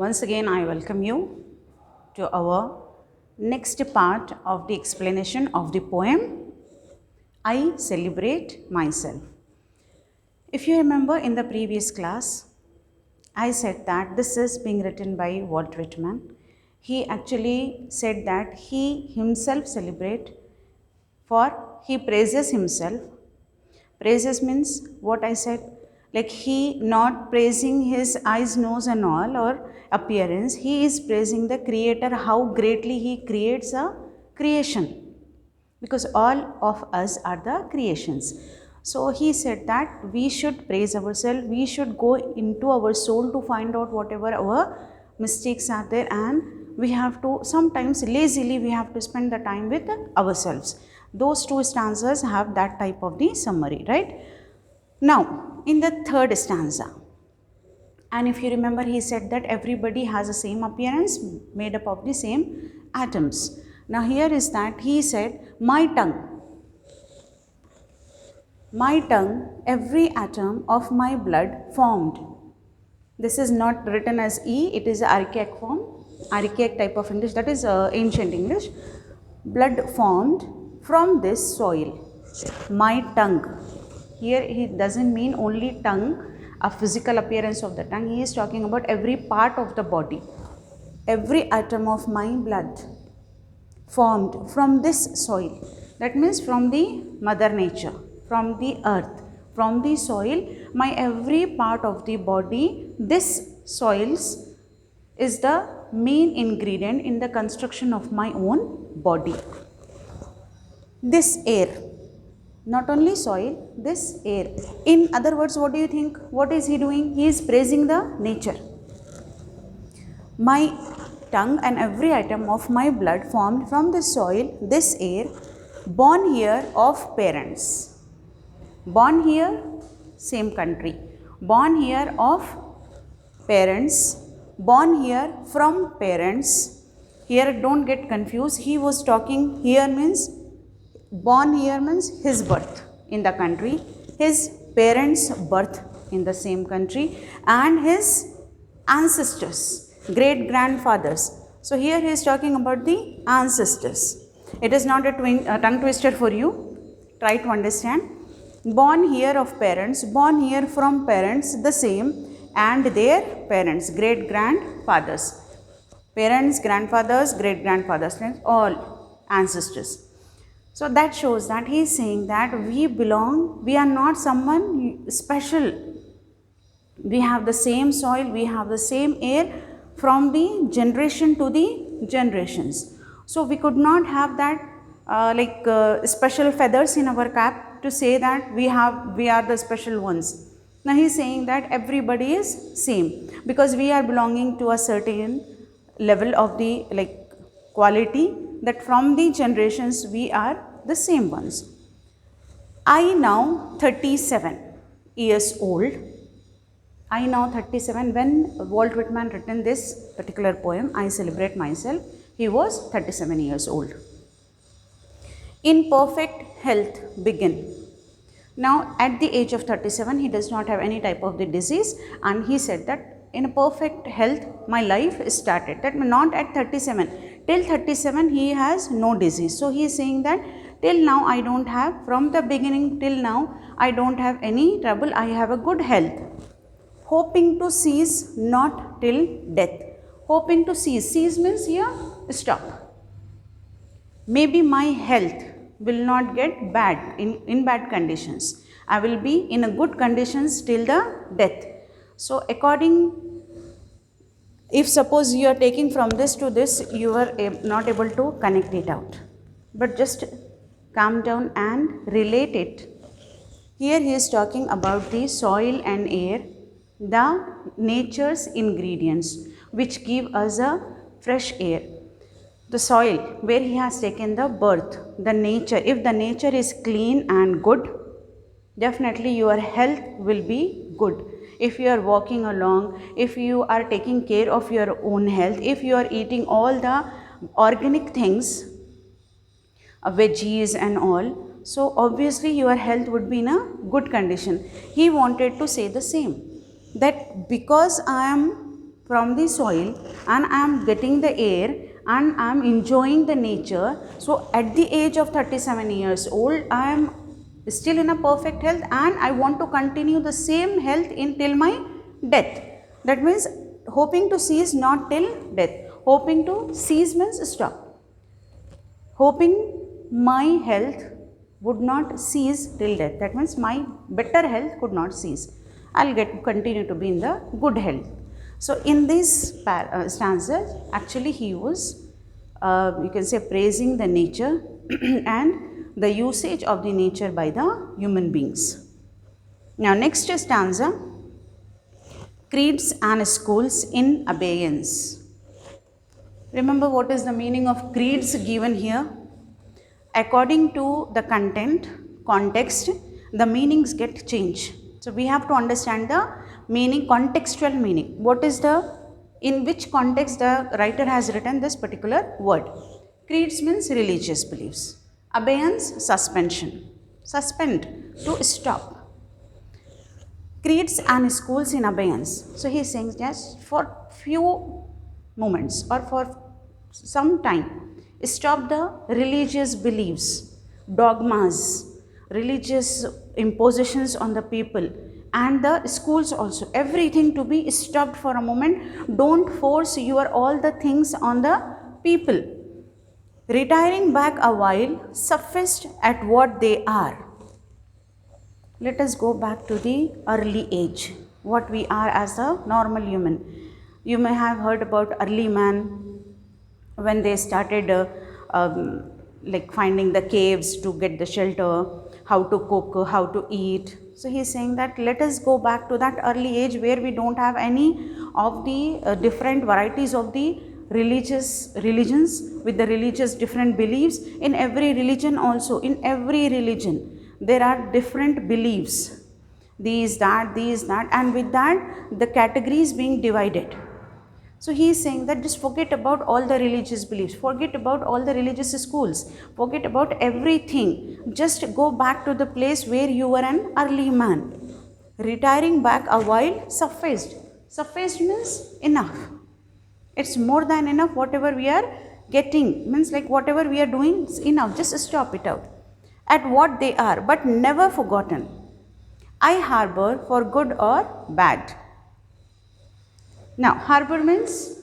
Once again, I welcome you to our next part of the explanation of the poem I Celebrate Myself. If you remember in the previous class, I said that this is being written by Walt Whitman. He actually said that he himself he praises himself. Praises means what I said, like he not praising his eyes, nose and all or appearance, he is praising the creator, how greatly he creates a creation, because all of us are the creations. So he said that we should praise ourselves, we should go into our soul to find out whatever our mistakes are there, and we have to sometimes lazily we have to spend the time with ourselves. Those two stanzas have that type of the summary, right? Now in the third stanza, and if you remember, he said that everybody has the same appearance made up of the same atoms. Now here is that he said, my tongue, every atom of my blood formed. This is not written as E, it is archaic form, archaic type of English, that is ancient English. Blood formed from this soil. My tongue. Here he doesn't mean only tongue, a physical appearance of the tongue. He is talking about every part of the body. Every atom of my blood formed from this soil. That means from the mother nature, from the earth, from the soil. My every part of the body, this soils is the main ingredient in the construction of my own body. This air, not only soil, this air. In other words, what do you think? What is he doing? He is praising the nature. My tongue and every atom of my blood formed from the soil, this air, born here of parents. Born here, same country. Born here of parents. Born here from parents. Here don't get confused. He was talking here means, born here means his birth in the country, his parents' birth in the same country, and his ancestors, great grandfathers. So here he is talking about the ancestors. It is not a tongue twister for you. Try to understand. Born here of parents, born here from parents, the same, and their parents, great grandfathers. Parents, grandfathers, great grandfathers, all ancestors. So that shows that he is saying that we belong, we are not someone special. We have the same soil, we have the same air from the generation to the generations. So we could not have that special feathers in our cap to say that we are the special ones. Now he is saying that everybody is same, because we are belonging to a certain level of the quality, that from the generations we are the same ones. I now 37 years old. I now 37. When Walt Whitman written this particular poem, I Celebrate Myself, he was 37 years old. In perfect health begin. Now at the age of 37, he does not have any type of the disease, and he said that in a perfect health my life started. That means not at 37. Till 37 he has no disease. So he is saying that till now I don't have, from the beginning till now I don't have any trouble, I have a good health. Hoping to cease not till death. Hoping to cease means here stop. Maybe my health will not get bad, in bad conditions. I will be in a good conditions till the death. So if suppose you are taking from this to this, you are not able to connect it out. But just calm down and relate it. Here he is talking about the soil and air, the nature's ingredients which give us a fresh air. The soil where he has taken the birth, the nature. If the nature is clean and good, definitely your health will be good. If you are walking along, if you are taking care of your own health, if you are eating all the organic things, veggies and all, so obviously your health would be in a good condition. He wanted to say the same, that because I am from the soil and I am getting the air and I am enjoying the nature. So at the age of 37 years old, I am still in a perfect health and I want to continue the same health till my death. That means hoping to cease not till death. Hoping to cease means stop. Hoping my health would not cease till death. That means my better health could not cease. I'll continue to be in the good health. So in this stanza, actually he was, you can say, praising the nature and the usage of the nature by the human beings. Now next stanza, creeds and schools in abeyance. Remember what is the meaning of creeds given here? According to the content, context, the meanings get changed. So we have to understand the meaning, contextual meaning. What is the, in which context the writer has written this particular word. Creeds means religious beliefs. Abeyance, suspension. Suspend, to stop. Creeds and schools in abeyance. So he is saying just for few moments or for some time, stop the religious beliefs, dogmas, religious impositions on the people and the schools also. Everything to be stopped for a moment. Don't force your all the things on the people. Retiring back a while, sufficed at what they are. Let us go back to the early age, what we are as a normal human. You may have heard about early man when they started like finding the caves to get the shelter, how to cook, how to eat. So he is saying that let us go back to that early age where we don't have any of the different varieties of the religions with the religious different beliefs. In every religion also, in every religion there are different beliefs, these, that, and with that the categories being divided. So he is saying that just forget about all the religious beliefs, forget about all the religious schools, forget about everything. Just go back to the place where you were an early man. Retiring back a while, sufficed. Sufficed means enough. It's more than enough. Whatever we are getting means like whatever we are doing is enough. Just stop it out. At what they are, but never forgotten. I harbor for good or bad. Now, harbor means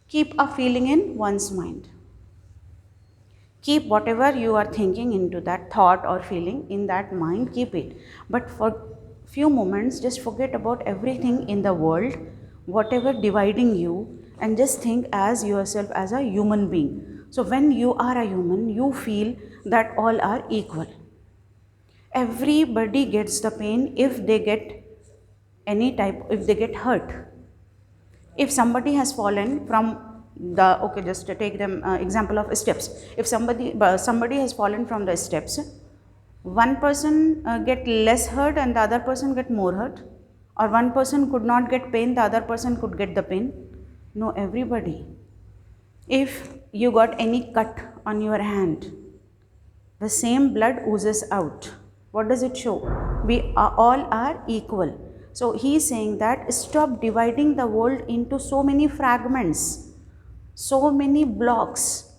keep a feeling in one's mind. Keep whatever you are thinking into that thought or feeling in that mind, keep it. But for few moments, just forget about everything in the world, whatever dividing you, and just think as yourself as a human being. So when you are a human, you feel that all are equal. Everybody gets the pain if they get any type, if they get hurt. If somebody has fallen from the, okay, just to take them example of steps. If somebody has fallen from the steps, one person get less hurt and the other person get more hurt, or one person could not get pain, the other person could get the pain. No, everybody. If you got any cut on your hand, the same blood oozes out. What does it show? We all are equal. So he is saying that stop dividing the world into so many fragments, so many blocks.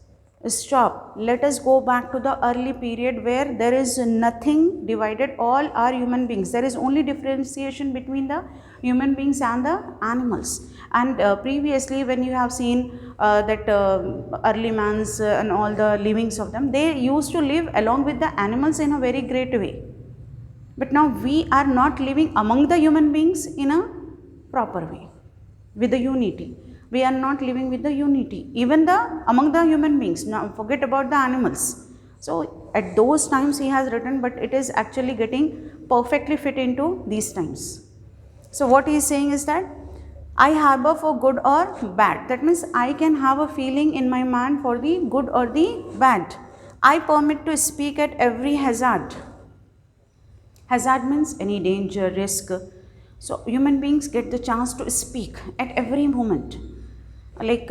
Stop. Let us go back to the early period where there is nothing divided. All are human beings. There is only differentiation between the human beings and the animals. And previously when you have seen that early mans and all the livings of them, they used to live along with the animals in a very great way. But now we are not living among the human beings in a proper way, with the unity. We are not living with the unity, even among the human beings. Now forget about the animals. So at those times he has written, but it is actually getting perfectly fit into these times. So what he is saying is that I harbor for good or bad. That means I can have a feeling in my mind for the good or the bad. I permit to speak at every hazard. Hazard means any danger, risk. So human beings get the chance to speak at every moment. Like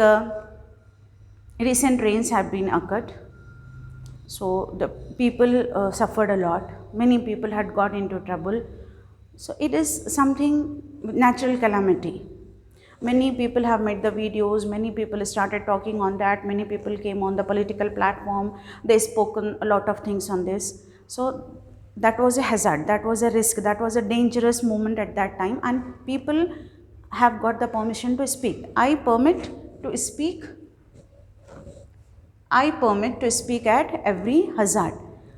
recent rains have been occurred. So the people suffered a lot. Many people had got into trouble. So it is something natural calamity. Many people have made the videos, many people started talking on that, many people came on the political platform, they spoken a lot of things on this. So that was a hazard, that was a risk, that was a dangerous moment at that time, and people have got the permission to speak. I permit to speak at every hazard.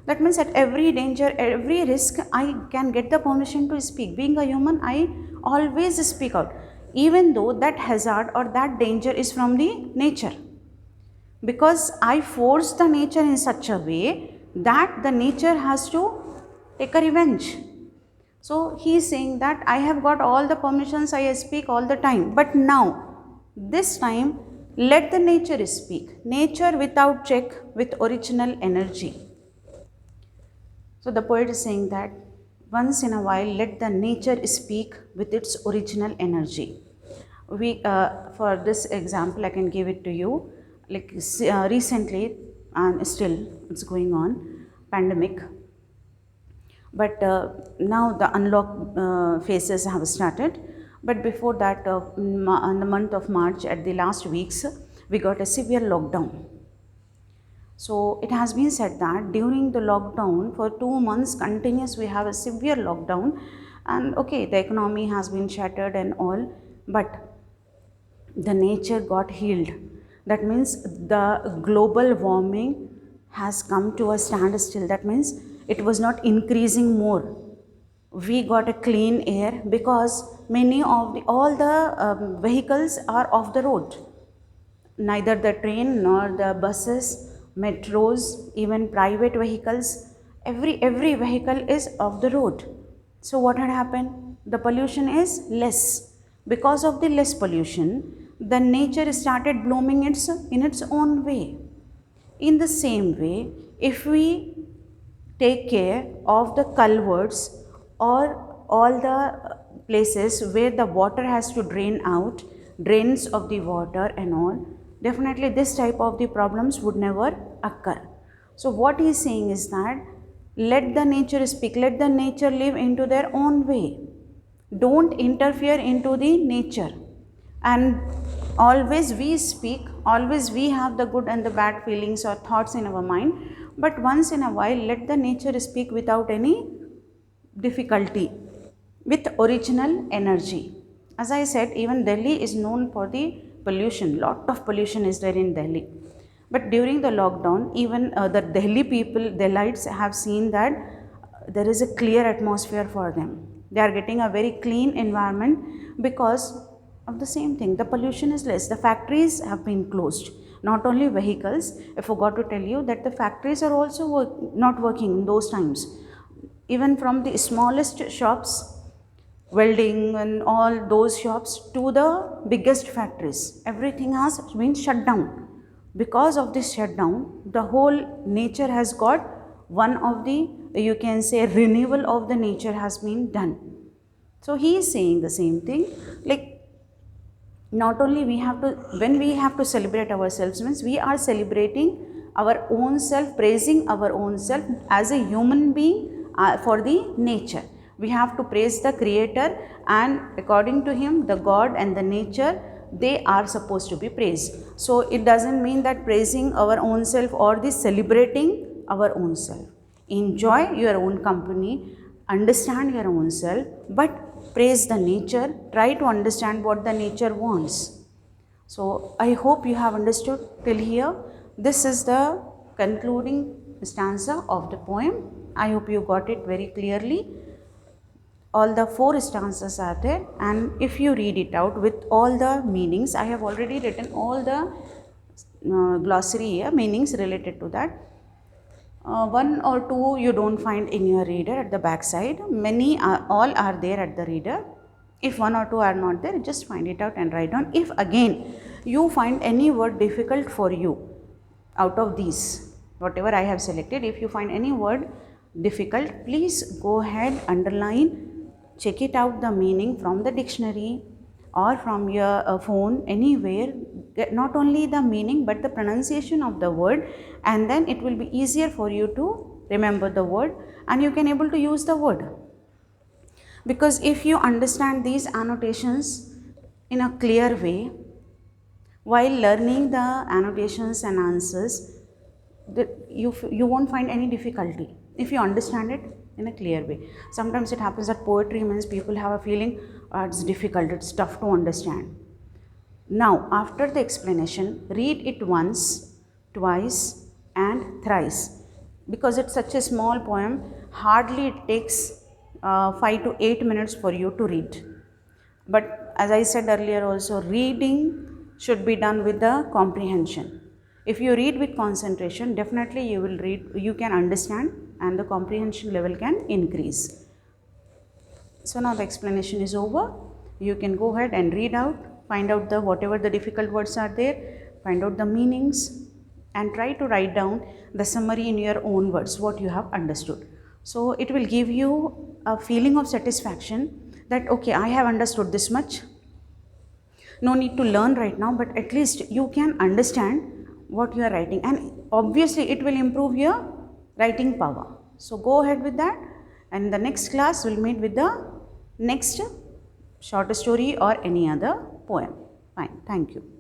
That means at every danger, every risk, I can get the permission to speak. Being a human, I always speak out, even though that hazard or that danger is from the nature. Because I force the nature in such a way that the nature has to take a revenge. So he is saying that I have got all the permissions, I speak all the time, but now, this time, let the nature speak. Nature without check with original energy. So the poet is saying that once in a while, let the nature speak with its original energy. For this example, I can give it to you. Like recently, and still it's going on, pandemic. But now the unlock phases have started. But before that, in the month of March, at the last weeks, we got a severe lockdown. So it has been said that during the lockdown, for 2 months continuous, we have a severe lockdown, and okay, the economy has been shattered and all, but the nature got healed. That means the global warming has come to a standstill. That means it was not increasing more. We got a clean air because all the vehicles are off the road. Neither the train nor the buses, metros, even private vehicles, every vehicle is off the road. So what had happened? The pollution is less. Because of the less pollution, the nature started blooming in its own way. In the same way, if we take care of the culverts or all the places where the water has to drain out, drains of the water and all, definitely this type of the problems would never occur. So what he is saying is that let the nature speak, let the nature live into their own way. Don't interfere into the nature. And always we speak, always we have the good and the bad feelings or thoughts in our mind, but once in a while let the nature speak without any difficulty, with original energy. As I said, even Delhi is known for the pollution. Lot of pollution is there in Delhi. But during the lockdown, even the Delhi people, Delhites have seen that there is a clear atmosphere for them. They are getting a very clean environment because of the same thing. The pollution is less. The factories have been closed. Not only vehicles, I forgot to tell you that the factories are also not working in those times. Even from the smallest shops, welding and all those shops, to the biggest factories, everything has been shut down. Because of this shutdown, the whole nature has got one of the, you can say, renewal of the nature has been done. So he is saying the same thing, like not only we have to, when we have to celebrate ourselves, means we are celebrating our own self, praising our own self as a human being for the nature. We have to praise the creator, and according to him, the God and the nature, they are supposed to be praised. So it doesn't mean that praising our own self or the celebrating our own self. Enjoy your own company, understand your own self, but praise the nature, try to understand what the nature wants. So I hope you have understood till here. This is the concluding stanza of the poem. I hope you got it very clearly. All the 4 stanzas are there, and if you read it out with all the meanings, I have already written all the glossary here, meanings related to that. 1 or 2 you don't find in your reader at the back side. All are there at the reader. If 1 or 2 are not there, just find it out and write down. If again you find any word difficult for you out of these, whatever I have selected, if you find any word difficult, please go ahead, underline, check it out the meaning from the dictionary or from your phone, anywhere. Get not only the meaning but the pronunciation of the word, and then it will be easier for you to remember the word and you can able to use the word. Because if you understand these annotations, in a clear way. While learning the annotations and answers, you won't find any difficulty if you understand it in a clear way. Sometimes it happens that poetry means people have a feeling it's difficult, it's tough to understand. Now, after the explanation, read it once, twice, and thrice. Because it's such a small poem, hardly it takes 5 to 8 minutes for you to read. But as I said earlier also, reading should be done with the comprehension. If you read with concentration, definitely you can understand, and the comprehension level can increase. So now the explanation is over. You can go ahead and read out, find out whatever the difficult words are there, find out the meanings, and try to write down the summary in your own words, what you have understood. So it will give you a feeling of satisfaction that okay, I have understood this much. No need to learn right now, but at least you can understand what you are writing, and obviously it will improve your writing power. So go ahead with that, and in the next class we'll meet with the next short story or any other poem. Fine, thank you.